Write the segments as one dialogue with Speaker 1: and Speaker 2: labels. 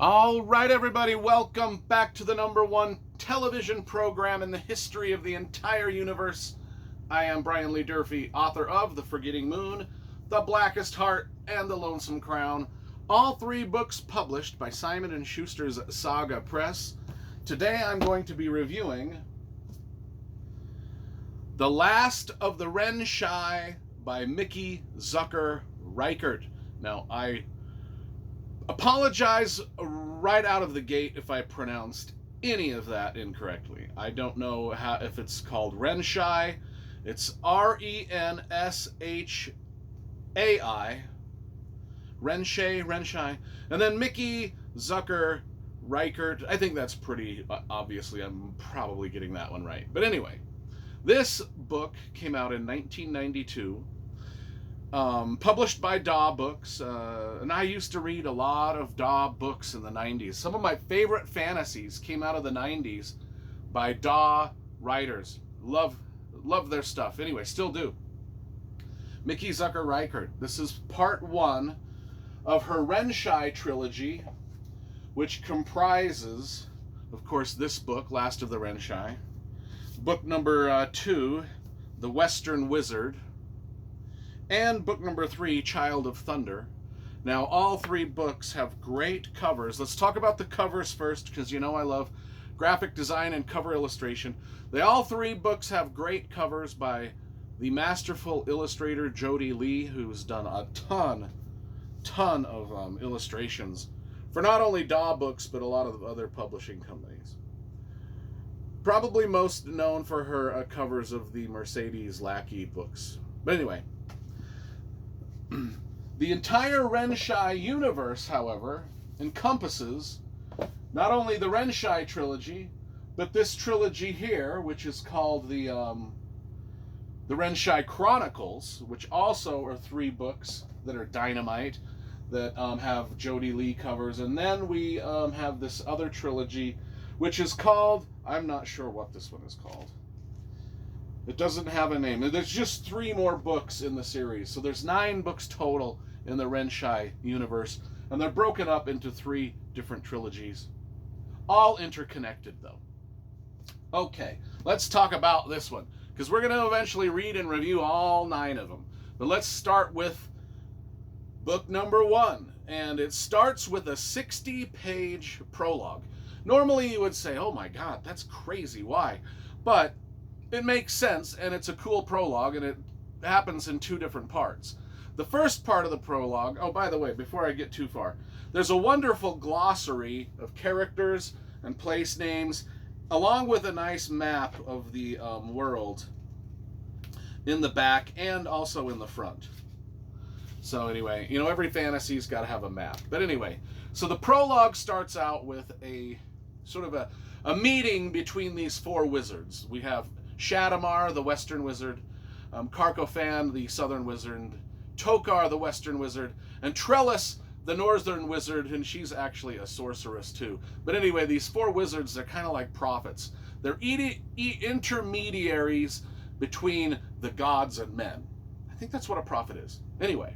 Speaker 1: All right, everybody, welcome back to the #1 television program in the history of the entire universe. I am Brian Lee Durfee, author of The Forgetting Moon, The Blackest Heart, and The Lonesome Crown, all three books published by Simon & Schuster's Saga Press. Today I'm going to be reviewing The Last of the Renshai by Mickey Zucker Reichert. Now, I apologize right out of the gate if I pronounced any of that incorrectly. I don't know if it's called Renshai. It's Renshai. Renshai. And then Mickey Zucker Reichert. I think that's pretty obviously. I'm probably getting that one right. But anyway, this book came out in 1992. Published by Daw Books, and I used to read a lot of Daw books in the 90s. Some of my favorite fantasies came out of the 90s by Daw writers. Love their stuff. Anyway, still do. Mickey Zucker Reichert. This is part 1 of her Renshai trilogy, which comprises, of course, this book, Last of the Renshai. Book number 2, The Western Wizard. And book number 3, Child of Thunder. Now, all three books have great covers. Let's talk about the covers first, because you know I love graphic design and cover illustration. All three books have great covers by the masterful illustrator Jody Lee, who's done a ton of illustrations for not only Daw Books, but a lot of other publishing companies. Probably most known for her covers of the Mercedes Lackey books. But anyway, the entire Renshai universe, however, encompasses not only the Renshai trilogy, but this trilogy here, which is called the Renshai Chronicles, which also are 3 books that are dynamite, that have Jody Lee covers. And then we have this other trilogy, which is called, I'm not sure what this one is called. It doesn't have a name. There's just 3 more books in the series. So there's 9 books total in the Renshai universe. And they're broken up into 3 different trilogies. All interconnected, though. Okay, let's talk about this one, because we're going to eventually read and review all 9 of them. But let's start with book number 1. And it starts with a 60-page prologue. Normally you would say, oh my God, that's crazy. Why? But it makes sense, and it's a cool prologue, and it happens in 2 different parts. The first part of the prologue, oh, by the way, before I get too far, there's a wonderful glossary of characters and place names, along with a nice map of the world in the back and also in the front. So anyway, you know, every fantasy's got to have a map. But anyway, so the prologue starts out with a sort of a meeting between these 4 wizards. We have Shadamar, the Western Wizard, Carcophan, the Southern Wizard, Tokar, the Western Wizard, and Trellis, the Northern Wizard, and she's actually a sorceress too. But anyway, these 4 wizards, they're kind of like prophets. They're intermediaries between the gods and men. I think that's what a prophet is. Anyway,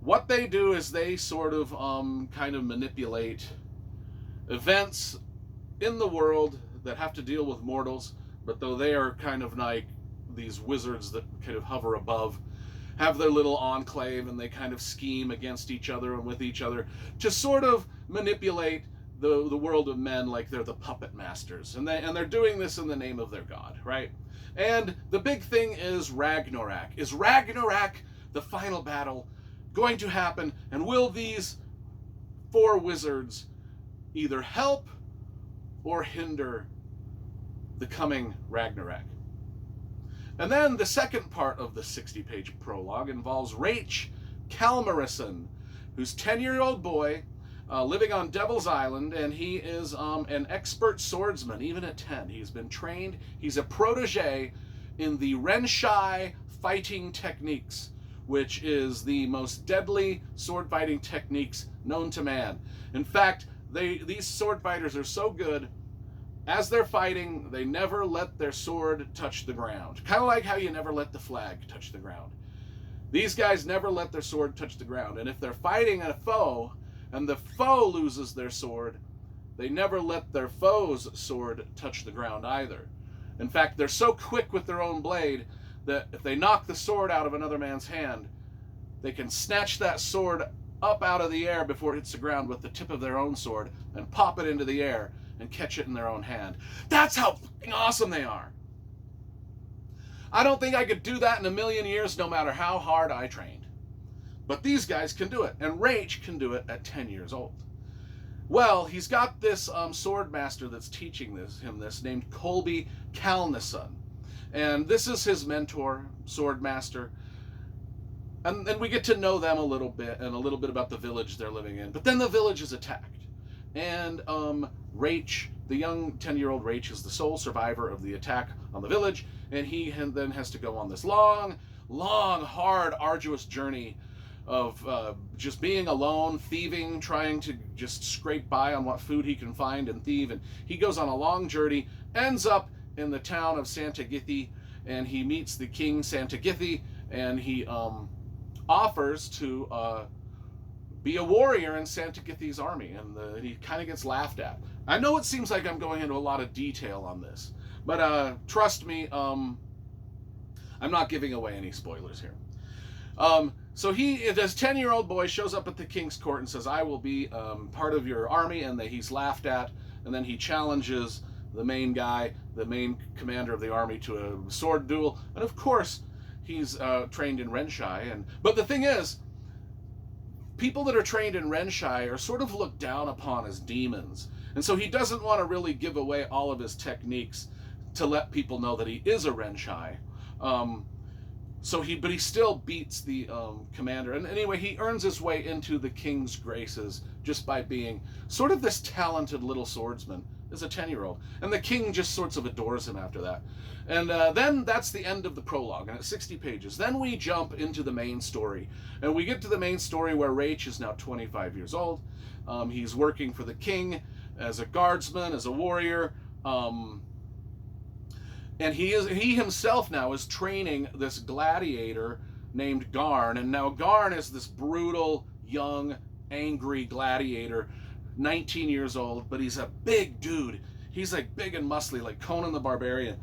Speaker 1: what they do is they sort of kind of manipulate events in the world that have to deal with mortals. But though they are kind of like these wizards that kind of hover above, have their little enclave, and they kind of scheme against each other and with each other to sort of manipulate the world of men like they're the puppet masters. And they're doing this in the name of their god, right? And the big thing is Ragnarok. Is Ragnarok, the final battle, going to happen? And will these 4 wizards either help or hinder the coming Ragnarok? And then the second part of the 60-page prologue involves Raich Kalmarison, who's a 10-year-old boy living on Devil's Island, and he is an expert swordsman, even at 10. He's been trained. He's a protege in the Renshai fighting techniques, which is the most deadly sword fighting techniques known to man. In fact, these sword fighters are so good, as they're fighting, they never let their sword touch the ground. Kind of like how you never let the flag touch the ground. These guys never let their sword touch the ground. And if they're fighting a foe, and the foe loses their sword, they never let their foe's sword touch the ground either. In fact, they're so quick with their own blade that if they knock the sword out of another man's hand, they can snatch that sword up out of the air before it hits the ground with the tip of their own sword and pop it into the air and catch it in their own hand. That's how fucking awesome they are. I don't think I could do that in a million years, no matter how hard I trained. But these guys can do it, and Rach can do it at 10 years old. Well, he's got this sword master that's teaching him this, named Colby Calneson. And this is his mentor, sword master. And we get to know them a little bit, and a little bit about the village they're living in. But then the village is attacked. And Rach, the young 10-year-old Rach, is the sole survivor of the attack on the village. And he then has to go on this long, hard, arduous journey of just being alone, thieving, trying to just scrape by on what food he can find and thieve. And he goes on a long journey, ends up in the town of Santa Githi, and he meets the king Santa Githi, and he offers to be a warrior in Santa Githi's army, and he kind of gets laughed at. I know it seems like I'm going into a lot of detail on this, but trust me, I'm not giving away any spoilers here. So this 10-year-old boy shows up at the king's court and says, I will be part of your army, and he's laughed at, and then he challenges the main guy, the main commander of the army, to a sword duel, and of course, he's trained in Renshai. But the thing is, people that are trained in Renshai are sort of looked down upon as demons, and so he doesn't want to really give away all of his techniques to let people know that he is a Renshai. But he still beats the commander. And anyway, he earns his way into the king's graces just by being sort of this talented little swordsman as a 10-year-old. And the king just sorts of adores him after that. And then that's the end of the prologue, and it's 60 pages. Then we jump into the main story. And we get to the main story where Rach is now 25 years old. He's working for the king as a guardsman, as a warrior. And he himself now is training this gladiator named Garn. And now Garn is this brutal, young, angry gladiator, 19 years old, but he's a big dude. He's like big and muscly, like Conan the Barbarian.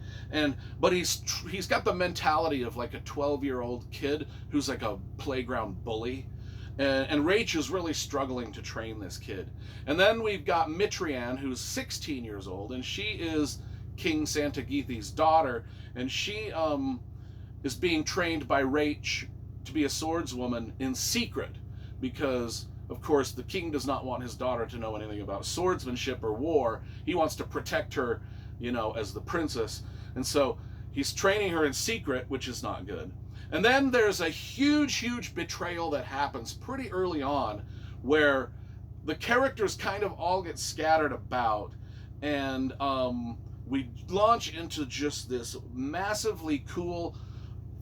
Speaker 1: But he's got the mentality of like a 12-year-old kid who's like a playground bully. And Rach is really struggling to train this kid. And then we've got Mitrian, who's 16 years old, and she is King Santa Githi's daughter, and she is being trained by Rach to be a swordswoman in secret, because of course the king does not want his daughter to know anything about swordsmanship or war. He wants to protect her, as the princess, and so he's training her in secret, which is not good. And then there's a huge betrayal that happens pretty early on, where the characters kind of all get scattered about, and we launch into just this massively cool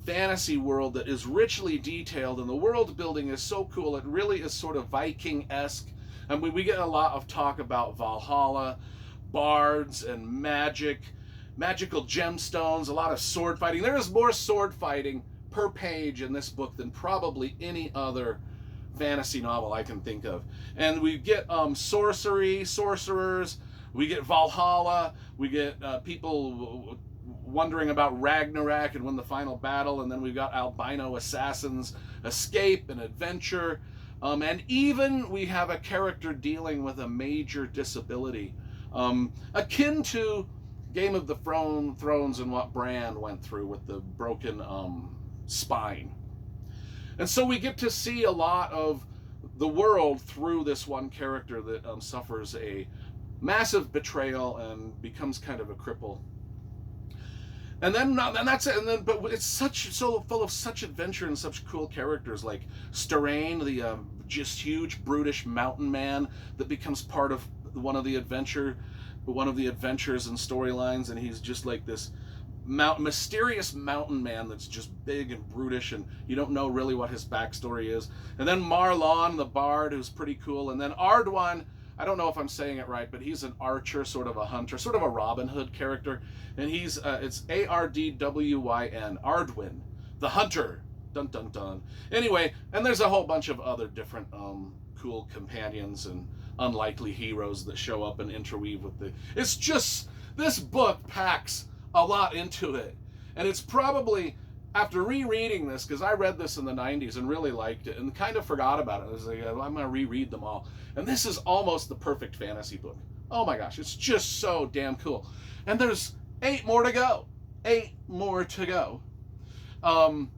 Speaker 1: fantasy world that is richly detailed, and the world building is so cool. It really is sort of Viking-esque. And we get a lot of talk about Valhalla, bards, and magical gemstones, a lot of sword fighting. There is more sword fighting per page in this book than probably any other fantasy novel I can think of. And we get sorcery, sorcerers, we get Valhalla, we get people wondering about Ragnarok and win the final battle, and then we've got albino assassins, escape and adventure, and even we have a character dealing with a major disability, akin to Game of the Thrones and what Bran went through with the broken spine. And so we get to see a lot of the world through this one character that suffers a massive betrayal and becomes kind of a cripple. And that's it. But it's so full of such adventure and such cool characters, like Starain, the just huge, brutish mountain man that becomes part of one of the adventures and storylines, and he's just like this mysterious mountain man that's just big and brutish, and you don't know really what his backstory is. And then Marlon, the bard, who's pretty cool. And then Ardwan, I don't know if I'm saying it right, but he's an archer, sort of a hunter, sort of a Robin Hood character. And he's, it's Ardwyn, the hunter. Dun, dun, dun. Anyway, and there's a whole bunch of other different cool companions and unlikely heroes that show up and interweave with the... It's just, this book packs a lot into it. And it's probably, after rereading this, because I read this in the 90s and really liked it and kind of forgot about it. I was like, I'm going to reread them all. And this is almost the perfect fantasy book. Oh my gosh, it's just so damn cool. And there's 8 more to go. 8 more to go. And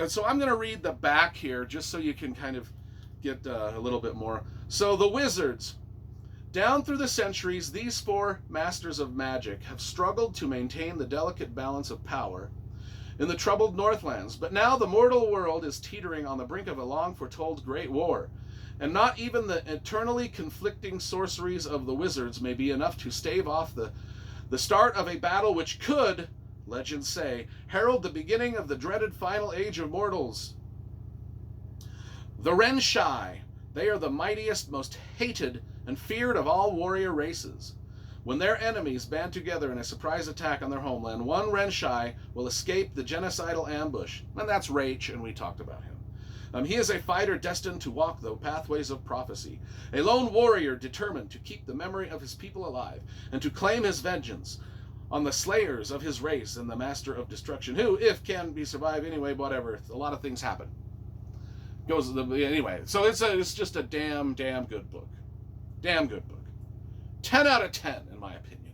Speaker 1: so I'm going to read the back here just so you can kind of get a little bit more. So the wizards. Down through the centuries, these 4 masters of magic have struggled to maintain the delicate balance of power in the troubled Northlands. But now the mortal world is teetering on the brink of a long-foretold great war. And not even the eternally conflicting sorceries of the wizards may be enough to stave off the start of a battle which could, legends say, herald the beginning of the dreaded final age of mortals. The Renshai. They are the mightiest, most hated, and feared of all warrior races. When their enemies band together in a surprise attack on their homeland, one Renshai will escape the genocidal ambush. And that's Rach, and we talked about him. He is a fighter destined to walk the pathways of prophecy. A lone warrior determined to keep the memory of his people alive and to claim his vengeance on the slayers of his race and the master of destruction, who, if can be survived anyway, whatever, a lot of things happen. Anyway, so it's just a damn good book. Damn good book. 10 out of 10, in my opinion.